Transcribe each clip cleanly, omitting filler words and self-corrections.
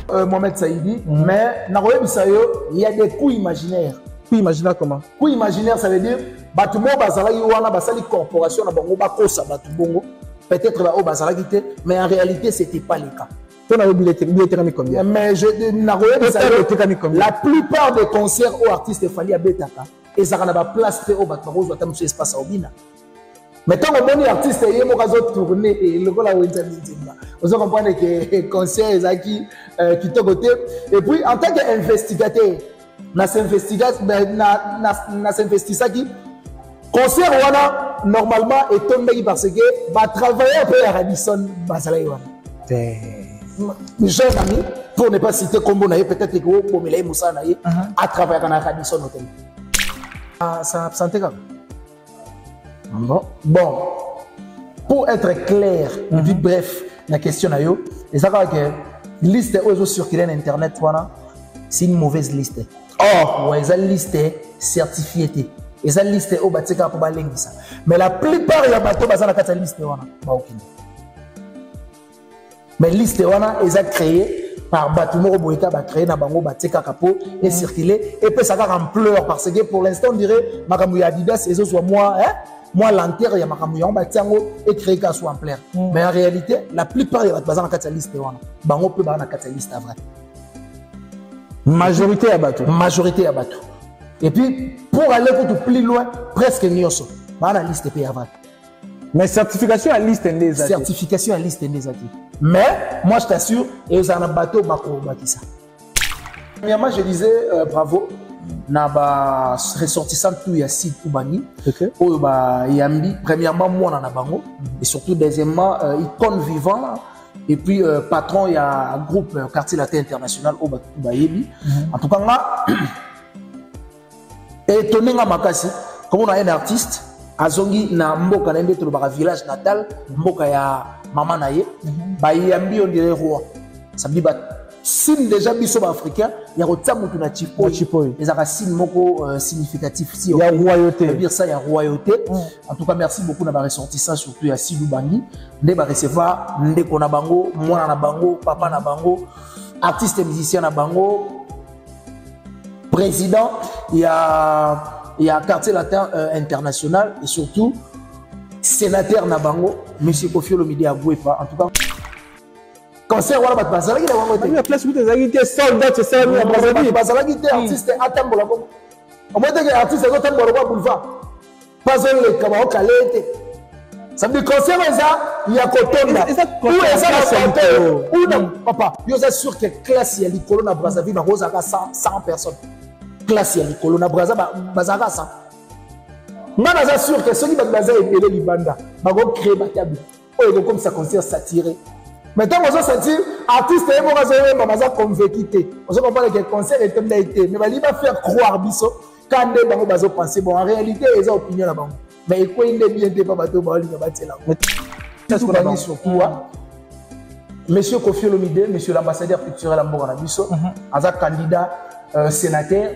Mohamed Saïdi, mais il y a des coups imaginaires. Coups imaginaires comment? Coups imaginaires, ça veut dire Batumo Bazala Yuana Basali Corporation na Bango Bakosa Batubongo. Peut-être là au Bazala Gite, mais en réalité, ce n'était pas le cas. On a oublié combien? Mais la plupart des concerts aux artistes Fali à Betaka, ils ont la place au Batmarose, dans ce espace à Obina. Mais tant que les artistes ont tourné et le gars vous comprenez que les concerts qui sont côté. Et puis, en tant qu'investigateur, concert normalement est tombé parce que va travailler un peu à Radisson Bazalaïwana. Jeune ami, pour ne pas citer Combo Naye, peut-être que vous pouvez Moussa Naye à travailler à Radisson Hotel. Ça a absenté quand même. Bon, pour être clair, et puis bref, la question est que la liste sur Internet, c'est une mauvaise liste. Oh, ouais, c'est une liste certifiée. Et ça liste au Batika pour balengi ça. Mais la plupart des bateaux basés dans la liste mais liste wana est créée par Batumoro Boyka, créé dans Bango Batika Kapo et circulé et puis ça va en pleurs parce que pour l'instant on dirait Makamou Adidas et soit moi moi l'enterre ya Makamou Yon Batiango et créé qu'à soit en pleurs. Mais en réalité la plupart des bateaux basés dans la liste wana Bango peut basé dans la liste à vrai. Majorité à bateau. Majorité à bateau. Et puis, pour aller plus loin, presque nyoso. La liste est vrai. Mais certification à liste des actifs. Certification à liste des actifs. Mais, moi je t'assure, il y a un bateau qui ça. Premièrement, je disais bravo. Na ressortissant tout il y a 6 Koubani. Yambi. Premièrement, moi on a bango. Et surtout, deuxièmement, icône vivant. Et puis, patron, il y a un groupe Quartier Latin International au Bayebi. En tout cas, là, et Tony Makasi, comme on a un artiste, Azongi na mboka na mbeto le village natal, mboka ya maman naye, bayambi on dirait roi. Ça veut dire sim déjà biso africain, il y a rotamutu na chipo. Les racines moko significatif si il y a royauté. Dire ça il y a royauté. En tout cas merci beaucoup na ba ressortissant surtout ya Sidou Bangi, ne ba recevoir ndeko na bango, mwana na bango, papa na bango, artiste et musicien na bango. Président, il y a Quartier Latin International et surtout sénateur Nabango, M. Kofi Olomide Abouefa. En tout cas, concert wala bat bazala ki na wango te. La place où tu as été soldat, c'est ça la Brazzaville. Bazala ki te artiste atambola ko. On va dire que artiste zo tambola ko boulevard. Pas le kamao kalete. Ça veut dire concert il y a Kotonda. Où est ça la santé? Où non papa, yo c'est sûr que classe ya likolo na Brazzaville na rosa ka 100 personnes. Classe ya likolo na Brazzaville bazaka ça. Moi je suis sûr que ceux qui vont baser et les banda vont créer ma table. Oh comme ça concert satiré. Maintenant, on va sentir artiste et on va convaincu. On va comprendre que le concert est comme été. Mais il va faire croire biso quand on va penser bon en réalité ils ont opinion là-bas. Mais il faut une bien pas bateau ba li ba tela. C'est ce qu'on a dit surtout Monsieur Kofi Olomide, monsieur l'ambassadeur culturel Mboka na biso, aza candidat sénateur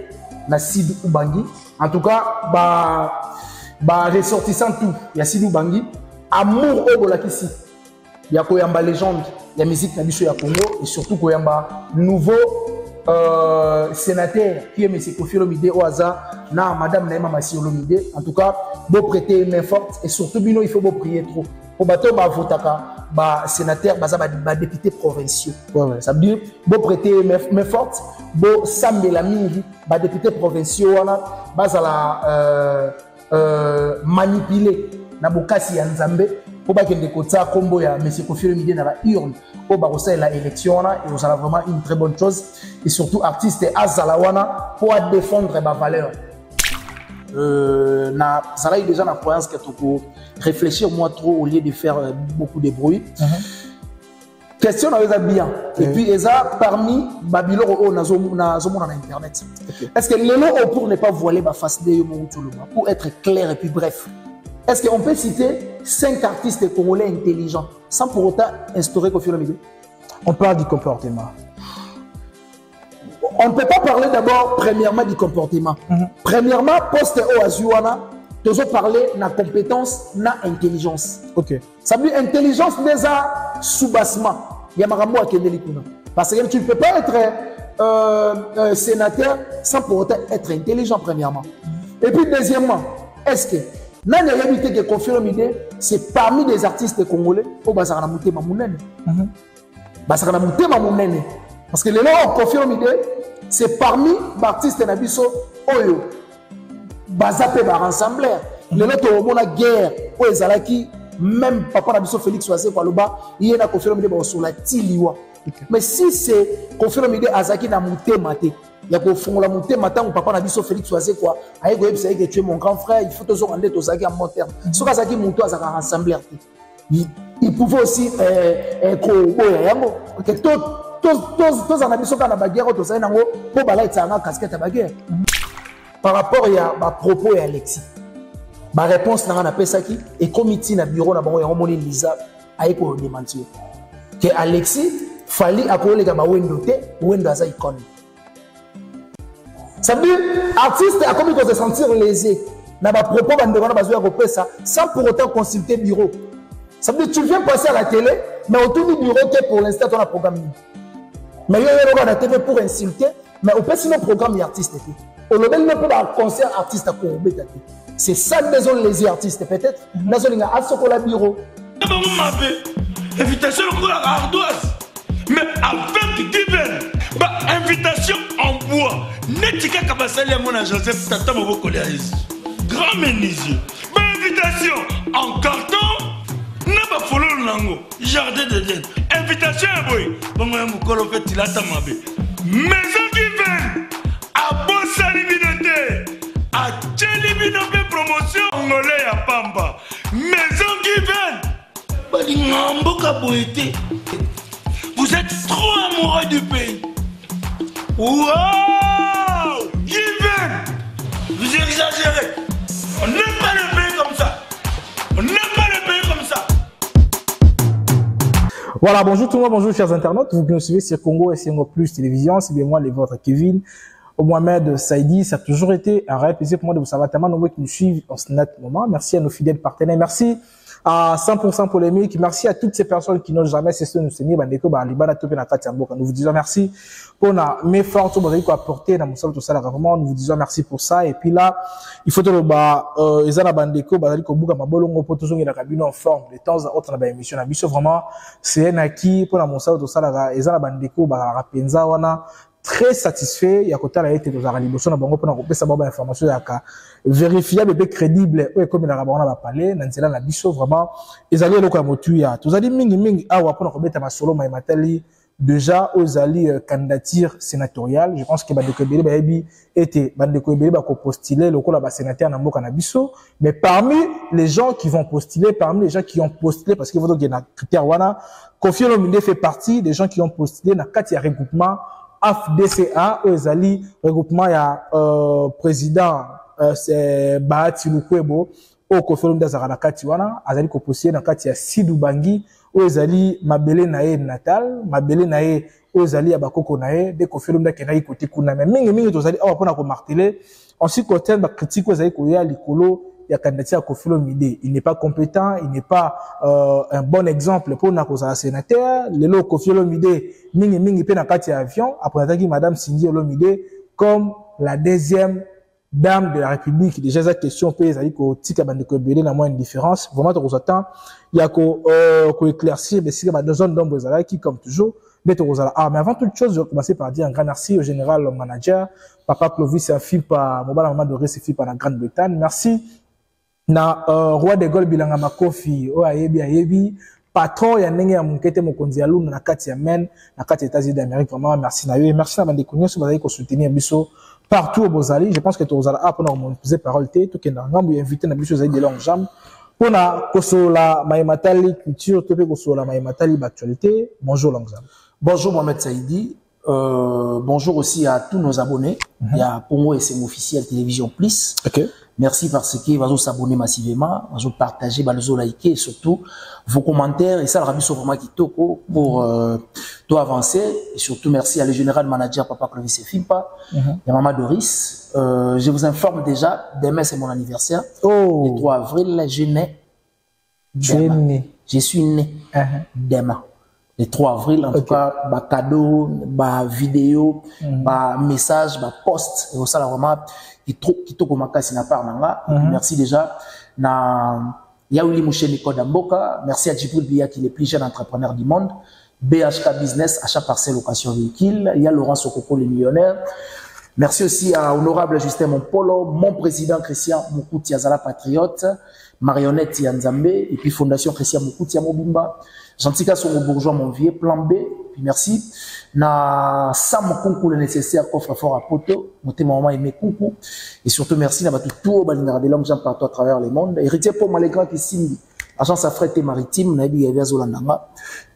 na Sidou Bangi. En tout cas, ba ressortissant tout, il y a Sidou Bangi, amour au bolakisi. Il y a Koyamba légende, il y a musique na biso ya Congo et surtout Koyamba nouveau sénateur qui est M. Kofi Olomide Oaza na madame Naïma Massi Olomide. En tout cas, beau prêter une main forte et surtout bino il faut beau prier trop. Au bateau ba votaka ba sénateur ba député provinciaux. Ça veut dire beau prêter une main forte, beau sambela mingi ba député provinciaux wana bazala manipuler na bokasi ya Nzambe. Pour que les côtés combo ya M. Kofi Olomide dans la urne au barossa la élection et vous avez vraiment une très bonne chose et surtout artiste azalawana pour défendre ma valeur na ça là déjà la croyance que tu réfléchir moi trop au lieu de faire beaucoup de bruit question avec bien et puis eza parmi Babylone au nazo na internet est-ce que le nom pour ne pas voiler ma face de pour être clair et puis bref. Est-ce qu'on peut citer 5 artistes congolais intelligents sans pour autant instaurer Kofi Olomide? On parle du comportement. On ne peut pas parler d'abord, premièrement, du comportement. Premièrement, poste au Azuana, tu dois parler de la compétence, de l'intelligence. Ok. Ça veut dire intelligence déjà sous-bassement. Il y a Marambo à Kendelikuna. Parce que tu ne peux pas être sénateur sans pour autant être intelligent, premièrement. Et puis, deuxièmement, est-ce que n'a réalité que Koffi Olomide, c'est parmi les artistes congolais au Bazar Namouté Mamounene. Bazar Namouté Mamounene. Parce que les noms Koffi Olomide, c'est parmi les artistes Nabiso Oyo. Bazapé Bar Ensembleur. Les noms de la guerre, où Ezalaki, même Papa Nabiso Félix Oazé Kwaluba, il y a Koffi Olomide sur la Tiliwa. Mais si c'est Koffi Olomide Azaki Namouté Maté, il y a qu'au fond la montée matin où papa n'a dit sauf Félix Oazé quoi. Aïe goye c'est que tu es mon grand frère, il faut toujours rendre aux Zaki à mon terme. Ce que Zaki monto à Zaka rassembler. Il pouvait aussi que tous en habitant dans la bagarre au Tosaï Nango pour balayer sa casquette à bagarre. Par rapport à ma propos et Alexis, ma réponse n'a rien à ça qui et comité na bureau na bango ya Romoni Lisa aïe pour démentir que Alexis fallait accorder les gars wendo te wendo aza icône. Ça veut dire, artiste a comme il se sentir lésé. N'a pas propos ça sans pour autant consulter le bureau. Ça veut dire, tu viens passer à la télé, mais autour du bureau, pour l'instant, on a programme. Mais il y a la télé pour insulter, mais au sinon programme l'artiste. On ne peut pas un concert artiste à courbé. C'est ça que besoin les artistes, peut-être. Nous avons un chocolat bureau. Invitation à ardoise. Mais avec Given, invitation en bois. Netika Kabasali à mon Joseph Tata Moko grand menuisier. Invitation en carton. N'a pas follow Nango. Jardin de Den. Invitation à boy. Bon, Mokolo fait il a tamabé. Maison Given. À Bossali Minoté. À Tchelibinope promotion. Angolais à Pamba. Maison Given. Balingamboka Boété. Vous êtes trop amoureux du pays. Wow! Given! Vous exagérez. On n'aime pas le pays comme ça. On n'aime pas le pays comme ça. Voilà, bonjour tout le monde, bonjour chers internautes. Vous qui nous suivez sur Congo et Congo Plus Télévision. C'est bien moi, les vôtres, Kevin. Au Mohamed Saïdi, ça a toujours été un réel plaisir pour moi de vous savoir tellement nombreux qui nous suivent en ce net moment. Merci à nos fidèles partenaires. Merci à 100% polémique. Merci à toutes ces personnes qui n'ont jamais cessé de nous soutenir. Nous vous disons merci pour nos efforts que vous avez apporté dans mon salon tout ça vraiment. Nous vous disons merci pour ça. Et puis là, il faut que les gens bandeko bazali ko buka mabolongo pour toujours la cabine en forme de temps en temps dans l'émission na biso vraiment c'est un acquis pour mon salon tout ça les gens bandeko ba rapenza wana très satisfait. Il y a côté là été dans la liboso na bango pour na kopesa ba information ya ka vérifiable et crédible ou comme na ba parler na nzela na biso vraiment ezali eloko ya motu ya tozali mingi awa pour na kobeta masolo mai matali déjà aux alliés candidature sénatoriale. Je pense que bandeko ebele ba yebi était bandeko ebele ba ko postuler lokola ba sénateur na mboka na biso, mais parmi les gens qui vont postuler, parmi les gens qui ont postulé parce qu'il faut donc na critère wana Koffi Olomide fait partie des gens qui ont postulé na kati ya regroupement AFDCA aux alliés regroupement ya président c'est Bahati Lukwebo au Koffi Olomide azara na kati wana azali ko postuler na kati ya Sidou Bangi Ozali mabele nae natal mabele nae ozali abakoko nae de Koffi Olomide kenayi côté kuna mais mingi tozali awa pona ko marteler en ce côté ba critique ozali ko ya likolo ya candidature ya Koffi Olomide il n'est pas compétent il n'est pas un bon exemple pour na kozala sénateur lelo Koffi Olomide mingi pe na kati ya avion après ataki madame Cindy Olomide comme la deuxième dame de la République. Déjà cette question peut ezali ko tika bandeko ebele na moins une différence vraiment to kozata il y a ko éclaircir mais si ba deux zones d'ombre ezala qui comme toujours mais to kozala mais avant toute chose je vais commencer par dire un grand merci au général manager papa Clovis Afipa mobala maman de Recife par la Grande-Bretagne merci na roi de Gaulle bilanga makofi o ayebi patron ya ndenge ya mukete mokonzi ya luna na kati ya men na kati États-Unis d'Amérique vraiment merci na yo et merci na bandeko nyonso bazali ko soutenir biso partout au Bozali. Je pense que tu as pour nous poser parole tout qui est invité na biso de longue jambe pour na kosola maimatali culture to pe kosola maimatali actualité. Bonjour longue jambe. Bonjour Mohamed Saïdi. Bonjour aussi à tous nos abonnés. Il y a Congo SM officiel télévision plus. OK. Merci parce que vous s'abonner massivement, vous partager, vous liker et surtout vos commentaires et ça le rabiso vraiment qui toko pour tout avancer et surtout merci à le général manager papa Clovis Fimpa et maman Doris. Je vous informe déjà demain c'est mon anniversaire. Oh. Le 3 avril je nais. Je suis né demain. Le 3 avril, en tout cas, bah cadeau, bah vidéo, bah message, bah post, et au ça vraiment, qui trop comme makasi na part nanga. Merci déjà. Na Yaouli Moucheni Kodamboka, merci à Djibril Biya qui est le plus jeune entrepreneur du monde. BHK Business, achat parcelle location véhicule. Il y a Laurent Sokoko, le millionnaire. Merci aussi à Honorable Justin Mompolo, mon président Christian Mukouti Azala Patriote, Marionnette Yanzambe, et puis Fondation Christian Mukouti Mobimba. Gentika Songo Bourgeois, mon vieux, plan B, puis merci. Na Sam Kunku, le nécessaire, coffre fort à poto, monté maman aimé Kunku. Et surtout merci, na tout au balingara de l'homme, j'en partout à travers le monde. Héritier pour Malégra qui signe, agence affrétée maritime, Nabi Yavia Zolandanga.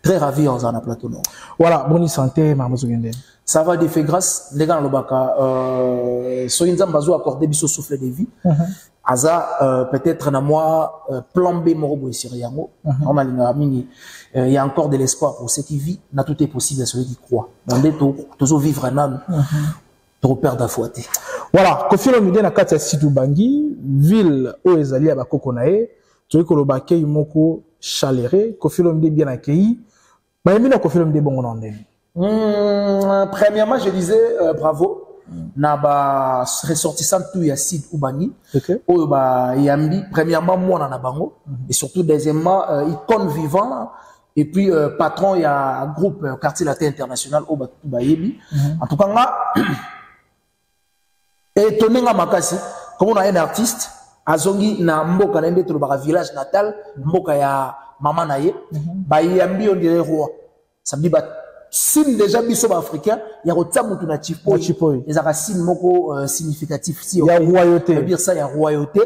Très ravi en Zana Plateau Nord. Voilà, bonne santé, Marmozo Gende. Ça va de fait grâce, les gars, Lobaka, Soyinzam Bazo accordé biso souffle de vie. Aza, peut-être, na moi, plan B, Morobo et Syriango. Il y a encore de l'espoir pour ceux qui vivent. Tout est possible à celui qui croit. Dans des tours, toujours vivre un âme, trop perdre d'afouaté. Voilà, Kofi Olomide na kati ya Situ Bangi, ville où ezali ya bakoko na ye, toyi koloba akei moko chaléré, Kofi Olomide bien accueilli. Bayembi na Kofi Olomide bongo na ndenge. Premièrement, je disais bravo. Na ba ressortissant tout ya Situ Bangi. Oyo ba yambi premièrement moi na bango et surtout deuxièmement icône vivant. Et puis, patron, il y a un groupe Quartier Latin International au Bayebi. En tout cas, étonné nga makasi, comme on a un artiste, azongi na mboka na mbeto le village natal, mboka ya mama na ye, bayambi on dirait roi. Ça me dit, sim déjà biso africain, il y a rotia mutu na chipo. Les racines moko significatif si. Il y a royauté. Dire ça, il y a royauté.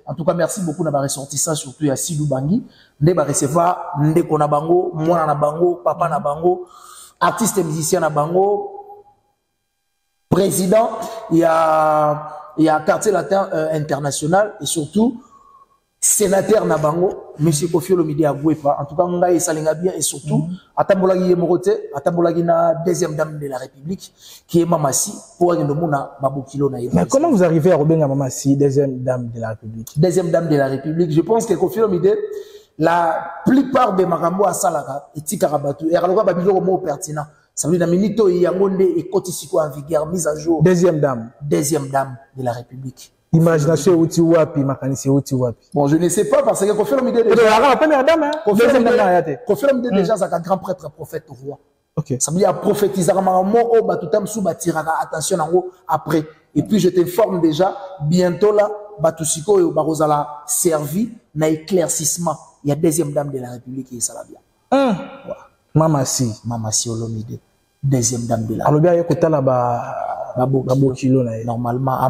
En tout cas, merci beaucoup d'avoir ressorti ça, surtout à Situ Bangi. Nde ba recevoir ndeko na bango, mwana na bango, papa na bango, artiste et musicien na bango, président, il y a Quartier Latin International et surtout sénateur na bango, monsieur Kofi Olomide Agouepa. En tout cas, ngai salinga bien et surtout atambolagi yemorote, atambolagi na deuxième dame de la République qui est Mamasi pour aller au monde babokilo na. Mais comment vous arrivez à Robin Mamasi, deuxième dame de la République? Deuxième dame de la République, je pense que Kofi Olomide la plupart des makambo à Salaka et Tikarabatu et alors babilo mot pertinent. Ça veut dire minito yangonde et kotisiko en vigueur mise à jour. Deuxième dame de la République. Imagination outi wapi makanisi outi wapi. Bon, je ne sais pas parce que Kofi Olomide la première dame hein. Kofi Olomide déjà ça grand prêtre prophète roi. OK. Ça veut dire prophétiser makambo o batutam sou batiraka attention nango après. Et puis je t'informe déjà bientôt là batusiko et barozala servi na éclaircissement. Il y a deuxième dame de la République qui est Salabia. Mamasi Olomide, deuxième dame de la République. Alors bien, il y a normalement, à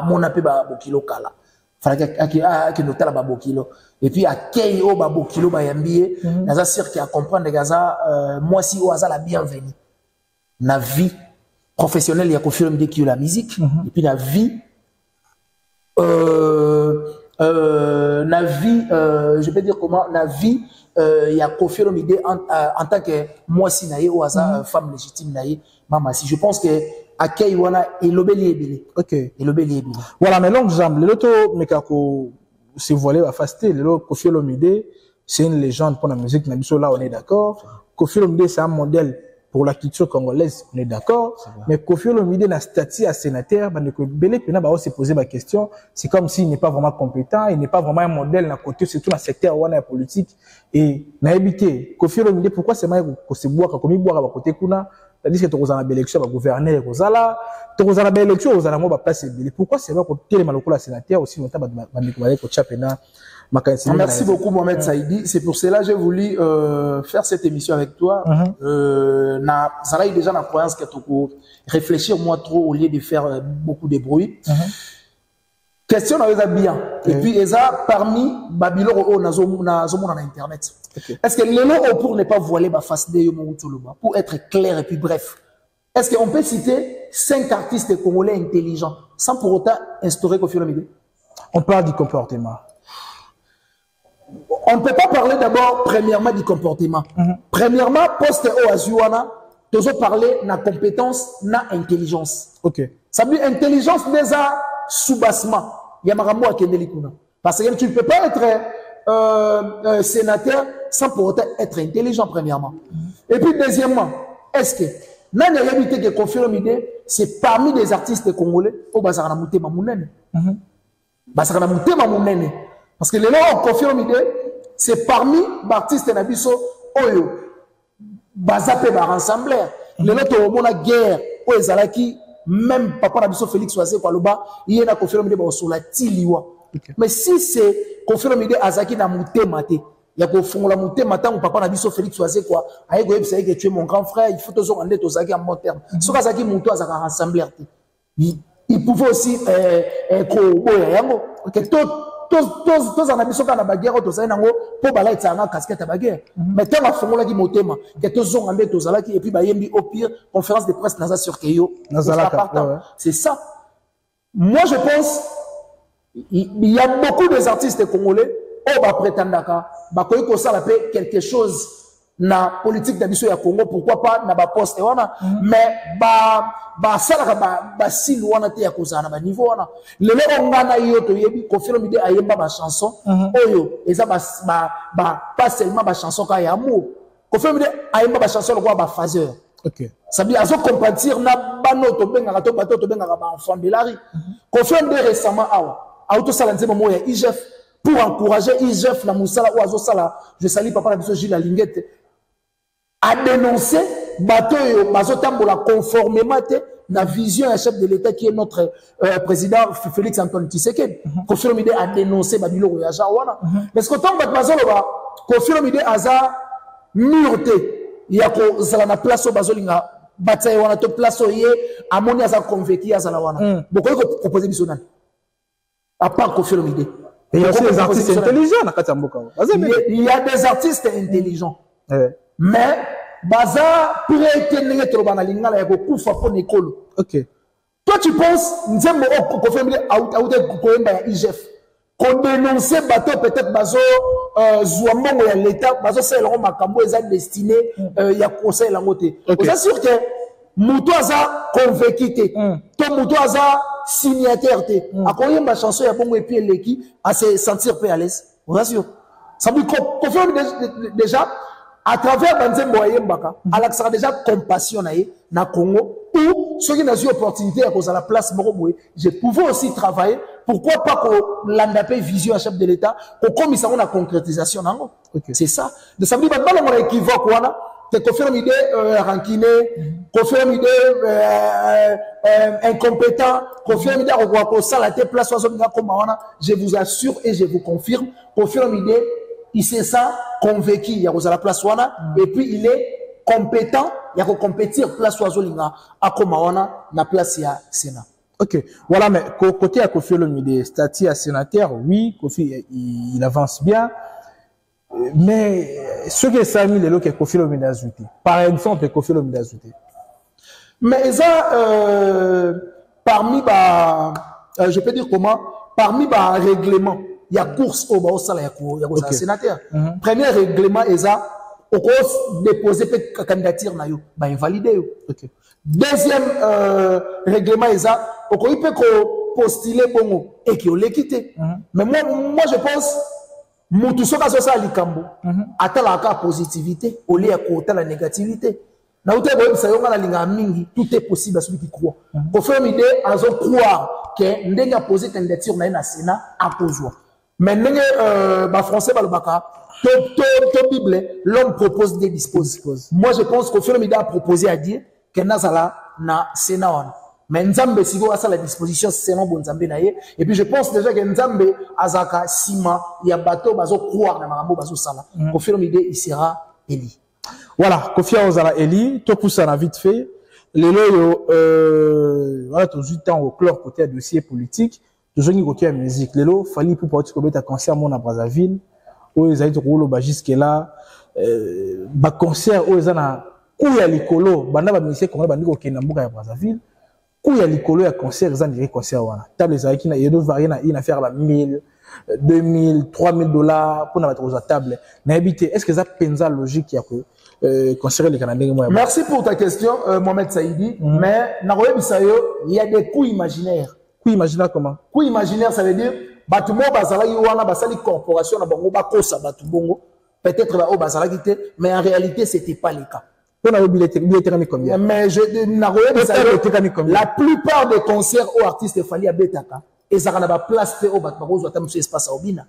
mon appel babokilo kala. Fallait que nous tala babokilo. Et puis à Kei o babokilo bayambié, naza sir qui a comprendre Gaza, moi si o la bienvenue. Na vie professionnelle, il y a Kofi Olomide qui est la musique. Et puis la vie je peux dire comment la vie il y a Kofi Olomide en tant que moi si naïe ou femme légitime naïe maman si je pense que accueil wana elobeli ebele. OK, elobeli ebele. Voilà, mais longue jambe le loto mekako se voiler à faster le Kofi Olomide c'est une légende pour la musique na biso là on est d'accord. Kofi Olomide c'est un modèle pour la culture congolaise, on est d'accord. Mais Kofi Olomide na statut à sénateur, on se poser ma question. C'est comme s'il n'est pas vraiment compétent, il n'est pas vraiment un modèle dans côté, surtout dans le secteur où on est politique. Et na habité Kofi Olomide, pourquoi c'est mal que se boire comme il boire à côté kuna, c'est-à-dire que tu as une élection à gouverner Rosala, tu as une élection aux alamans place pourquoi c'est mal que tu es la sénateur aussi longtemps Merci beaucoup Mohamed Saïdi. C'est pour cela que j'ai voulu faire cette émission avec toi. Ça a déjà la croyance que tu réfléchir moi trop au lieu de faire beaucoup de bruit. Question na bien. Et puis eza parmi Babylone au na internet. Est-ce que le pour ne pas voiler ma face de Yomoutoloba pour être clair et puis bref. Est-ce qu'on peut citer 5 artistes congolais intelligents sans pour autant instaurer Kofi Olomide? On parle du comportement. On ne peut pas parler d'abord, premièrement, du comportement. Premièrement, poste au Azuana, nous allons parler de la compétence, de l'intelligence. OK. Ça veut dire intelligence déjà sous-bassement. Il y a Marambo à Kendelikuna. Parce que tu ne peux pas être sénateur sans pour autant être intelligent, premièrement. Et puis deuxièmement, est-ce que Nani a évité que Koffi Olomide, c'est parmi les artistes congolais au Bazarana Moutema Mounene. Bazarana Moutema Mounene. Parce que les gens Koffi Olomide, c'est parmi les artistes Nabiso Oyo. Bazape ba rassembler. Les gens qui ont la guerre, au Ezalaki, même Papa Nabiso Félix Oazé Kwaluba, il y a Koffi Olomide sur la Tiliwa. Mais si c'est Koffi Olomide Azaki na Moutema te, il y a qu'au fond la montée matin où papa n'a dit sauf Félix Oazé quoi aïe vous savez que tu es mon grand frère il faut toujours rendre aux en bon terme ce qu'azaki monto à rassembler il pouvait aussi que tous en habitant dans la bagarre tous nango pour balayer ça en casquette à bagarre mais tant à fond là qui monte que tous ont rendre aux et puis bah yembi au pire conférence de presse naza sur Keyo c'est ça moi je pense il y a beaucoup d'artistes congolais on va prétendre que ça va quelque chose na politique d'habitation ya Congo pourquoi pas na ba poste wana mais ça ba si loin te ya kozana ba niveau wana le on ngana yoto yebi Koffi Olomide ayemba ba chanson oyo eza pas seulement ba chanson ka ya amour Koffi Olomide ayemba ba chanson quoi ba phaseur OK ça veut dire azo compatir na banoto benga to bato to benga ba enfant de la rue Koffi Olomide récemment auto salanze momo ya IGF pour encourager IGF la Moussala ou Azo Sala, je salue papa la biso Gilles Linguette, a dénoncé bateau Bazotambola conformément la vision à chef de l'État qui est notre président Félix Antoine Tshisekedi. Koffi Olomide a dénoncé Babilo Royaja wana. Mais ce que tant Bazolo ba Koffi Olomide aza murté. Il y a ko zala place au Bazolinga bataille wana to place au yé amoni aza convaincu azala wana. Beaucoup ko proposer bisonan. À part Koffi Olomide. Il y a aussi des artistes intelligents. Il y a des artistes intelligents. Mais, baza prétendait trop banalinga la yako kufa pour Nicole. OK. Toi tu penses nzembo Koffi Olomide out koyemba ya IGF. Qu'on dénoncer bateau peut-être bazo zouamongo ya l'état bazo ça elongo makambo eza destiné ya conseil la moté. Vous êtes sûr que Mouto aza convaincu te. To Mouto aza signataire te. Akoye ma chanson ya bongo et puis l'équipe à se sentir peu à l'aise. Vous assure. Ça veut dire qu'on fait déjà à travers Banzembo Ayembaka, Alex sera déjà compassion na Congo ou ceux qui n'ont eu opportunité à cause de la place Moroboué, je pouvais aussi travailler. Pourquoi pas qu'on l'andapé vision à chef de l'État, qu'on commise à la concrétisation nango. C'est ça. De ça veut dire que on équivoque voilà. Koffi Olomide rankiné, Koffi Olomide incompétent, Koffi Olomide a ça la tête place je vous assure et je vous confirme, Koffi Olomide il s'est ça convaincu, il y a la place wana et puis il est compétent, il y a compétir place Oazolinga à Komawana na place ya Sénat. OK. Voilà mais côté à Koffi Olomide statut à sénateur, oui, Koffi il avance bien. Mais ce que ça a mis les lots que Koffi Olomide a ajouté. Par exemple, Koffi Olomide a ajouté. Mais ça, parmi je peux dire comment, parmi les règlements, il y a course au bas au salaire, il y a sénateur. Premier règlement, il y a déposer peut candidature na yo, invalider yo. Deuxième règlement, il y a il peut postuler bongo et qui le quitter. Mais moi je pense Moutou soka sosa likambo atala ka positivité au lieu à la négativité na uté boye sayonga na linga mingi tout est possible à celui qui croit Koffi Olomide azo croire que ndenge a posé candidature na Sénat a posé mais ndenge ba français ba lobaka to bible l'homme propose des dispose moi je pense que Koffi Olomide a proposé à dire que nazala na Sénat wana. Mais Nzambe sigo asa la disposition selon bon Nzambe na ye et puis je pense déjà que Nzambe azaka sima ya bateau bazo croire na marambo bazo sala Koffi Olomide il sera élu. Voilà, Koffi Olomide élu, to poussa na vite fait les loyo voilà tout de temps au clore côté dossier politique, toujours ni côté musique les lo fallait pour partir comme ta concert mon à Brazzaville où ils allaient rouler ba jusque là ba concert où ils ana kuya likolo banda ba musique comme ba ndiko kena mbuka ya Brazzaville. Où il y a les colos à concert, ils ont des concerts. Table les qui il y a deux variantes, il y a affaire à 1000, 2000, 3000 $ pour notre table. Est-ce que ça pensa logique que concert les Canadiens? Merci pour ta question, Mohamed Saïdi. Mais il y a des coups imaginaires. Coups imaginaires comment? Coups imaginaires, ça veut dire batumo bazala yuana basali corporation na bango bakosa batubongo peut-être ba o bazala kité, mais en réalité c'était pas le cas. On a oublié combien? Mais la plupart des concerts aux artistes il fallait à Betaka. Et ça n'a pas place au Batmarozo, à Tamusu Espace à Obina.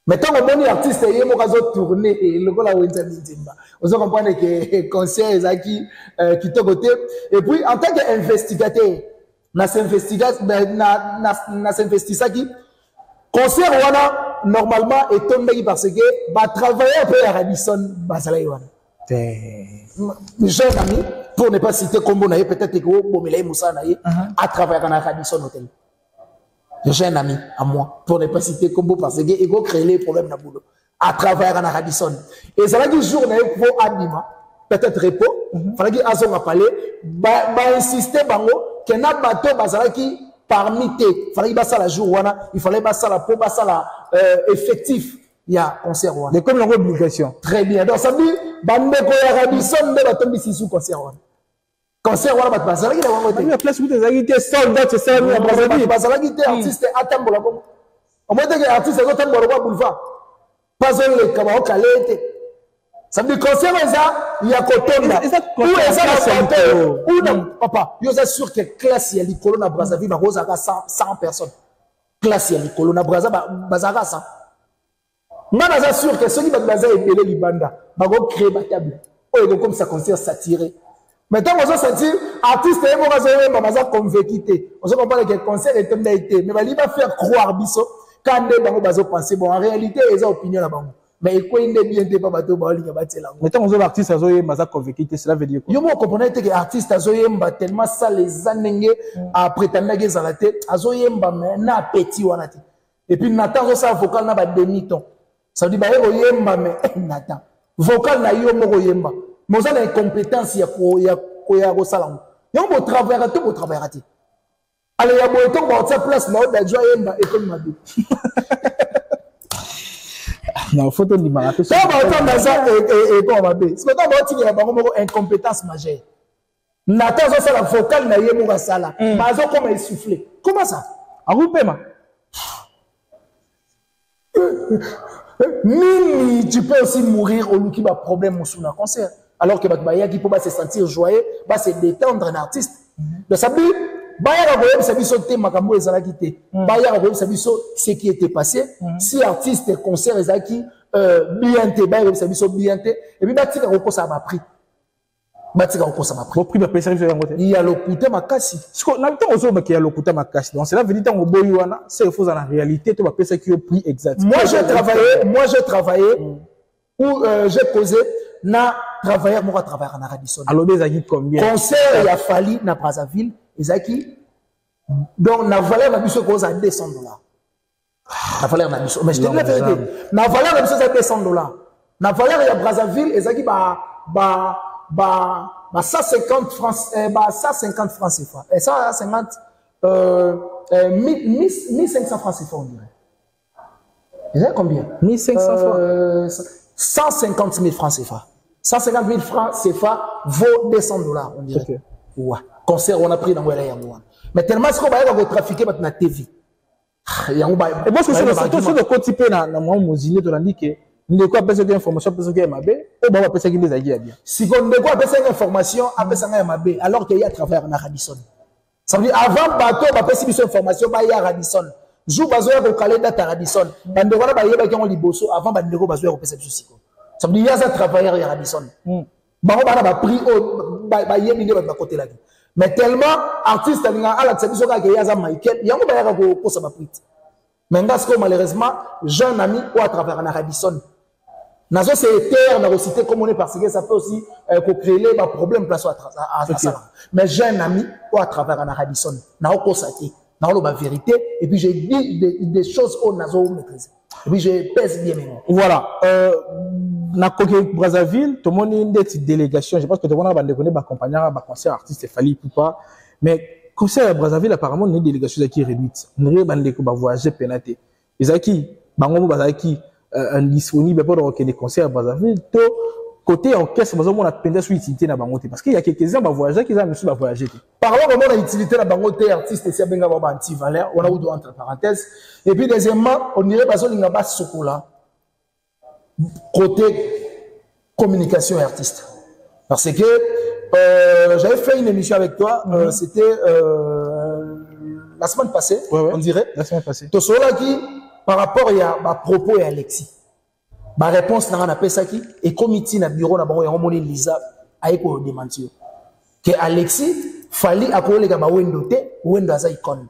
Mais tant que les artistes ils ont tourné et le gars vous comprenez que concert qui te côté. Et puis en tant qu'investigateur, n'a s'investissé qui concert wana normalement est tombé parce que va travailler un peu à Radisson Basala wana. Jeune ami, pour ne pas citer Combo Naye, peut-être que Bomele Moussa Naye a travaillé à Radisson Hotel. J'ai un ami à moi, pour ne pas citer Combo parce que il a créé les problèmes dans le boulot. À travailler à Radisson. Et ça va dire jour Naye pour Adima, peut-être repos, il fallait qu'il ait un palais, insister bango, qu'il y a un bateau Basala qui parmi tes, il fallait qu'il ait la jour wana, il fallait passer la peau, passer la effectif. Il y a concert wana. Mais comme l'obligation. Très bien. Donc ça veut dire bandeko ya Radisson de batombi sisu concert wana. Concert wana bat bazala ki na wangote. La place où des agité soldats c'est ça à Brazzaville. Bazala ki te artiste atambola bongo. Au moins que artiste zo tambola kwa boulevard. Pas le kaba kalete. Ça veut dire concert il y a kotonda. Où est ça la où non papa, yo ça sûr que classe ya likolo na Brazzaville ba rozaka 100 personnes. Classe ya likolo na Brazzaville bazaka 100. Je suis sûr que ceux qui vont faire Libanda vont créer des tables. Ils vont comme ça concert satiré. Maintenant, on va sentir artiste et on va convaincu. On va comprendre que le concert est un été. Mais il va faire croire biso quand ils vont penser bon en réalité ils ont opinion là-bas. Mais il faut une bien des pas bateau ba li ngabati là. Maintenant, on va artiste azoye maza convaincu cela veut dire quoi? Yo mo comprendre que artiste azoye mba tellement ça les anenge à prétendre que ça la tête azoye mba na petit wana te. Et puis Nathan ça vocal na ba demi-ton. Ça veut dire que yemba mais Nathan vocal na yo moko yemba mais ça la compétence ya ko salam yo mo travailler tout mo travailler allez ya bo to ba sa place na da joie yemba et comme madu na photo ni marato ça ba autant dans ça et bon va bé c'est pas ba ti ya ba moko incompétence majeure Nathan ça la vocal na yemo ka sala bazo comme essoufflé comment ça a roupema Mimi, tu peux aussi mourir au qui va problème sous un concert. Alors que Baya qui peut se sentir joyeux, va se détendre un artiste. Donc ça veut dire, Baya va se sauter makambo et zala quitté. Baya va se ce qui était passé. Si artiste concert et qui bien té, Baya va se bien té. Et puis Batika Roko ça m'a pris. Batika Roko ça m'a pris. Prix de pêcher sur la il y a le coûté makasi. Ce qu'on a tant osé qu'il y a le coûté makasi. Donc c'est la vérité en boyuana, c'est faux dans la réalité. Tu vas pêcher qui est prix exact. Moi j'ai travaillé où j'ai posé na travailleur moi travailler en Radisson. Alors des agues combien? Concert il a fallu na Brazzaville ezaki donc na valeur na biso cause à $200. Na valeur na biso mais je te dis la vérité. Na valeur na biso c'est $200. Na valeur ya Brazzaville ezaki ba 150 francs 150 francs CFA. Et 150 1500 francs CFA on dirait. Vous savez combien? 1500 francs. 150 000 francs CFA. 150 000 francs CFA vaut $200 on dirait. Okay. Ouais. Concert on a pris dans Wela Yangouan. Mais tellement ce qu'on va trafiquer maintenant TV. Et moi je suis le côté peu na moi mozile de l'indiquer. Ne quoi passer des informations parce que mabé ou ba passer des agues bien. Si on ne quoi passer des informations après ça mabé alors qu'il y a à travers na Radisson. Ça veut dire avant bateau ba passer des informations ba ya Radisson. Jou bazoya ko caler date Radisson. Bande wana ba yeba ki on liboso avant bande ko bazoya ko passer biso siko. Ça veut dire il y a ça travailleur ya Radisson. Ba ba na prix ba yebi ne ba côté là. Mais tellement artiste alinga ala tsabiso ka ke ya za Michael yango ba ya ko ça ba prix. Mais malheureusement jeune ami ou à travers na Radisson. Nazo c'est terre na recité comme on est parce que ça peut aussi créer des problèmes place à ça. Mais j'ai un ami ou à travers un Radisson na oko sati na la vérité et puis j'ai dit des choses au nazo maîtriser. Et puis je pèse bien maintenant. Voilà na Koke Brazzaville tout le monde une délégation je pense que tout le monde va déconner ba accompagner ba concert artiste fallait ou pas mais concert à Brazzaville apparemment une délégation qui est réduite. Nous bande ko ba voyager pénaté. Ezaki bango bazaki disponible pour donc des concerts à Brazzaville to côté orchestre on a pendant sur utilité na bangote parce qu'il y a quelques-uns va voyager qui ont va voyager parlons vraiment de l'utilité na bangote artiste c'est benga ba anti valeur on a ou entre parenthèses et puis deuxièmement on dirait bazo linga ba sokola côté communication et artiste Parce que j'avais fait une émission avec toi, c'était la semaine passée, on dirait. La semaine passée. Tout cela qui, par rapport à ma propos et Alexis, ma réponse n'a pas ça qui, et comme il tient à bureau, il y a un Lisa, avec le démentir. Que Alexis, fallait accorder les gars, Wendo a icône.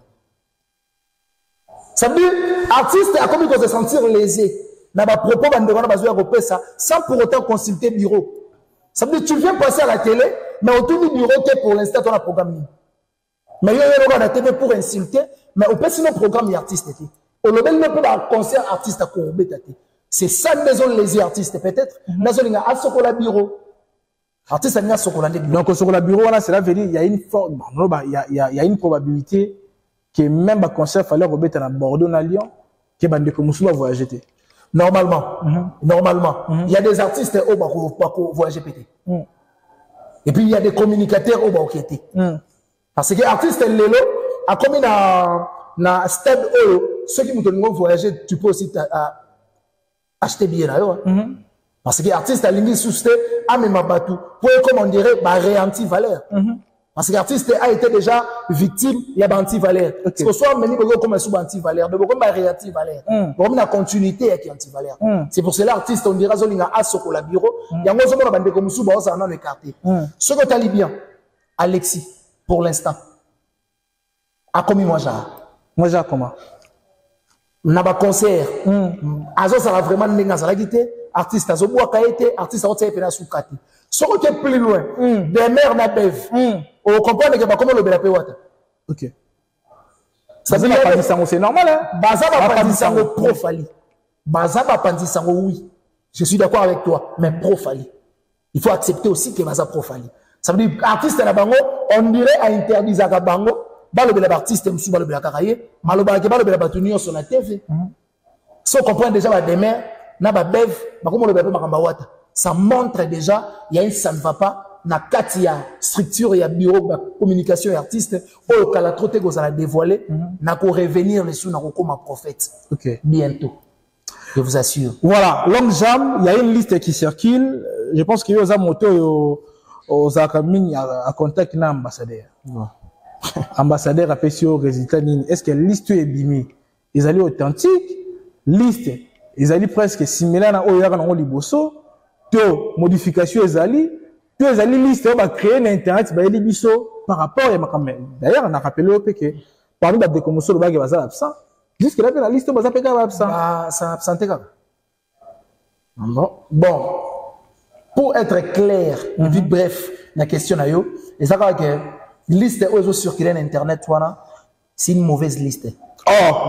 Ça veut dire, artiste a comme il se sentir lésé. N'a pas propos, sans pour autant consulter le bureau. Ça veut dire, tu viens passer à la télé, mais autour du bureau, pour l'instant, on a programme. Mais il y a un la télé pour insulter, mais on peut sinon programme l'artiste. On ne peut pas un concert artiste à courbé. C'est ça, maison les artistes, peut-être. Nous avons un bureau. Artiste, il y a un bureau. Donc, sur le bureau, cela veut dire il y a une forme, il y a une probabilité que même un concert fallait remettre à Bordeaux, à Lyon, que Bande Koumoussou va voyager. Normalement, il y a des artistes qui vont voyager pété. Et puis il y a des communicateurs qui vont quitter. Parce que l'artiste Lelo a comme dans stade ceux qui vont voyager, tu peux aussi acheter billet là. Parce que l'artiste a l'ingé sous à même bateau pour comme on dirait réanti valeur. Parce que l'artiste a été déjà victime, il y a anti-valeur. C'est que soit même comme un sous-anti-valeur, mais comme un réanti-valeur. Comme la continuité qui est anti-valeur. C'est pour cela l'artiste, on dira, il y a un soko la bureau, il y a un autre monde qui comme sous, ça en a écarté. Ce que tu as dit bien, Alexis, pour l'instant, a commis moi j'ai comment? N'a pas concert. Azo ça va vraiment n'enga ça la guité, artiste azo bois kaité, artiste a été pena sous kati. Ce qui est plus loin, des mères n'a bev. On comprend que comment le bela pewata. OK. Ça veut dire pas ça c'est normal hein. Baza va pas dire ça pro fali. Baza va pas dire ça oui. Je suis d'accord avec toi, mais pro fali. Il faut accepter aussi que baza pro fali. Ça veut dire artiste na bango, on dirait à interdire za bango, ba le bela artiste musu ba le bela kakaye, maloba ke ba le bela batunio sur la TV. Si on comprend déjà ba des mères na ba bev, ba comment le bela makamba wata. Ça montre déjà il y a ça ne va pas. Na katia structure et bureau de communication et artiste au kala troté que ça la dévoiler na ko revenir les sous na ko comme prophète. OK. Bientôt. Je vous assure. Voilà, Longue Jam, il y a une liste qui circule. Je pense qu'il y a aux moto aux akamini à contact na ambassadeur. Ambassadeur a fait sur résultat nini. Est-ce que liste est bimi? Ils allaient authentique, liste, ils allaient presque similaire na oyaka na liboso, to modification ils allaient tous les listes on va créer l'internet ba yeli biso par rapport à ma d'ailleurs on a rappelé au que parmi les commissions le bague bazala absent jusque là la liste bazala peka absent ça absenté quand bon pour être clair et puis bref la question na yo et ça que liste aux circuler sur internet voilà c'est une mauvaise liste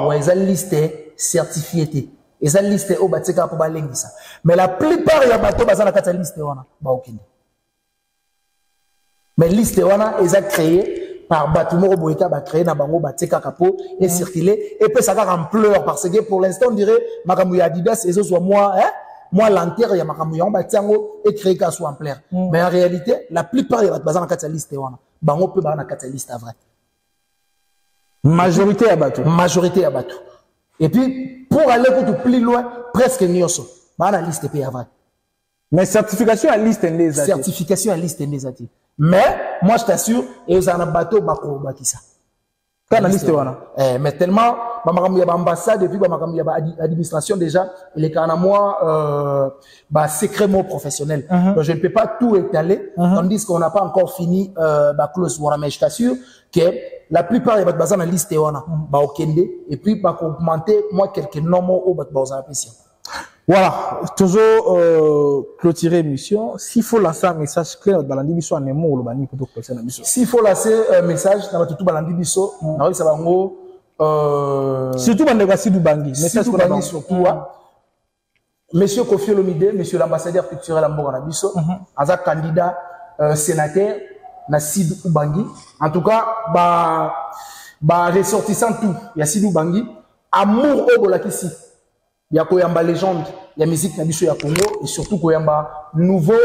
ouais ça liste certifiée et ça liste au batika pour balengi ça mais la plupart ya bato bazala kata liste wana ba okende. Mais liste wana est créée par Batumoro Boyka, créé na bango bateka kapo et circulé et puis ça va ampleur parce que pour l'instant on dirait Makamouya Adidas et soit moi moi l'enterre ya Makamouya on batiango et créé qu'à soit ampleur. Mais en réalité la plupart ya bazana kata liste wana bango peut ba na kata liste vrai. Majorité à Batou. Majorité à Batou. Et puis pour aller beaucoup plus loin presque nyoso ba na liste pe vrai. Mais certification à liste des certification à liste des ati. Mais moi je t'assure et vous en a bateau bako bakisa. Quand la liste wana. Mais tellement ba makambu ya ambassade depuis ba makambu ya administration déjà il est quand moi secret mot professionnel. Donc je ne peux pas tout étaler tandis qu'on n'a pas encore fini ba close wana mais je t'assure que la plupart des bazar na liste wana ba okende et puis ba augmenter moi quelques noms au ba bazar apprécié. Voilà, toujours clôturer l'émission. S'il faut lancer un message clair dans l'andibiso en émo ou le bani pour clôturer l'émission. S'il faut lancer un message dans tout l'andibiso, ça va surtout dans le gasi du bangi. Message pour bangi surtout. Monsieur Kofi Olomide, monsieur l'ambassadeur culturel à Mboganabiso, as candidat sénateur na Sidou Bangi. En tout cas, ressortissant tout, il y a Sidou Bangi, amour au bolakisi. Il y a Koyamba légende, il y a musique Nabiso ya Congo et surtout Koyamba nouveau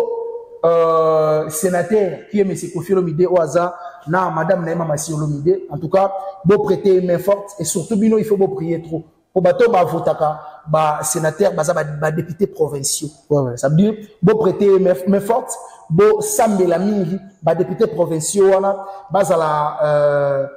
sénateur qui est M. Kofi Olomide Oaza na Madame Naïma Massi Olomide. En tout cas, beau prêter main forte et surtout bino il faut beau prier trop. Pour bateau ba votaka ba sénateur ba député provinciaux. Ça veut dire beau prêter main forte bo sambela mingi ba député provinciaux wana bazala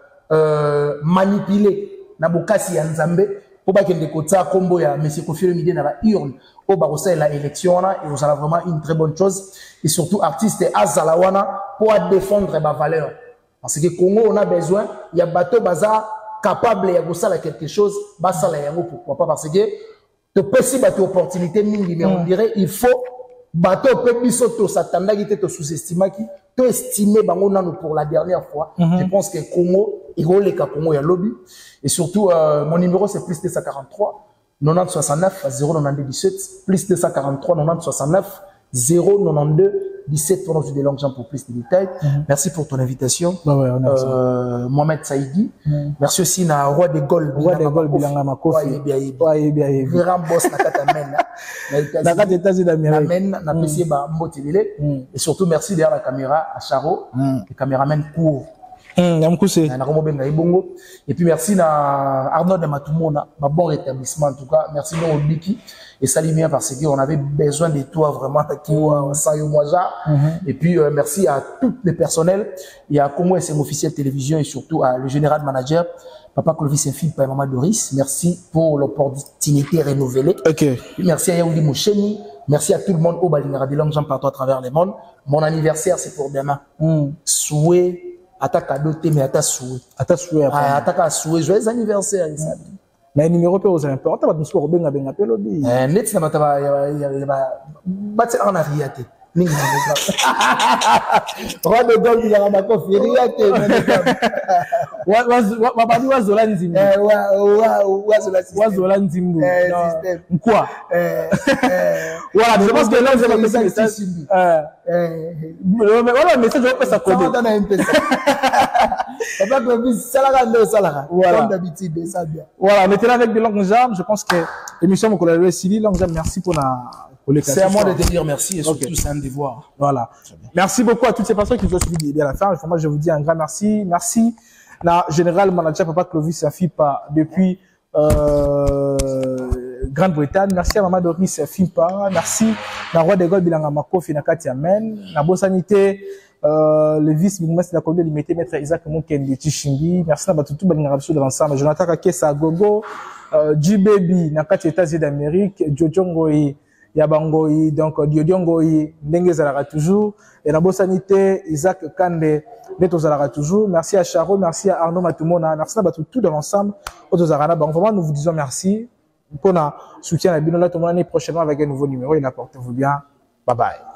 manipuler na bokasi ya nzambe pour ba kende kota kombo ya monsieur Kofi Olomide na ba urne au barossa la élection wana et vous allez vraiment une très bonne chose et surtout artiste azala wana pour défendre ba valeur parce que Congo on a besoin il y a bateau baza capable ya kosala quelque chose basala yango pourquoi pas parce que te possible bateau opportunité mingi mais on dirait il faut bateau pe biso to satanda qui te sous-estima qui to estimer bango nanu pour la dernière fois je pense que Congo iroleka Congo ya lobby et surtout mon numéro c'est plus 243 90 69 092 17 plus 243 90 69 092 17 pour nos de longues gens pour plus de détails. Merci pour ton invitation. Mohamed Saïdi. Merci aussi na Roi de Gol. Roi de Gol Bilanga Makofi. Grand boss na Katamena. Na kata États-Unis d'Amérique. Na PC ba Mbotelele. Et surtout merci derrière la caméra à Charo, le caméraman court. Et puis merci à Arnaud de Matumona, un bon rétablissement en tout cas. Merci à Obiki et Salimia parce qu'on avait besoin de toi vraiment. Et puis merci à tout le personnel et à Congo SM officiel télévision et surtout à le général manager Papa Clovis Philippe et Maman Doris. Merci pour l'opportunité renouvelée. Okay. Et merci à Yaouli Moucheni. Merci à tout le monde au Balingara des langues gens partout à travers le monde. Mon anniversaire c'est pour demain. Souhait. Attaque à doter, mais attaque souhait. Attaque à souhait. Joyeux anniversaire. Mais numéro peu aux importants, parce que nous sommes bien appelés lobby. Net, ça m'a battu en arrière. Roi de Gol, il y a un accord, il y a quoi? Voilà, je pense que là, vous avez ça. Voilà, mais ça, je vais pas ça coder. Voilà, maintenant avec de longues jambes, je pense que l'émission me colle Sili, longues jambes, merci pour la. C'est à moi de te dire merci et surtout c'est un devoir. Voilà. Merci beaucoup à toutes ces personnes qui nous ont suivis à la fin. Moi, je vous dis un grand merci. Merci, la général manager Papa Clovis Fimpa depuis Grande-Bretagne. Merci à Maman Doris Fimpa. Merci, la Roi de Gol Bilanga Makofi Nakati Amen. La bonne sanité, le vice-ministre de la Communauté limité, maître Isaac Moukende Tichingi. Merci à Batutu Balingarabsou de l'ensemble. Jonathan Kakesa Gogo, G-Baby, Nakati États-Unis d'Amérique, Jojo Ngoyi. Yabangoi, donc Diodiongoyi, Ndenge Zalara toujours, et la bonne sanité, Isaac Kande, Neto Zalara toujours. Merci à Charo, merci à Arnaud Matumona, merci à tout dans l'ensemble, au Zarana. Bon, vraiment, nous vous disons merci pour notre soutien à la Binola, tout le monde l'année prochainement avec un nouveau numéro, et portez-vous bien. Bye bye.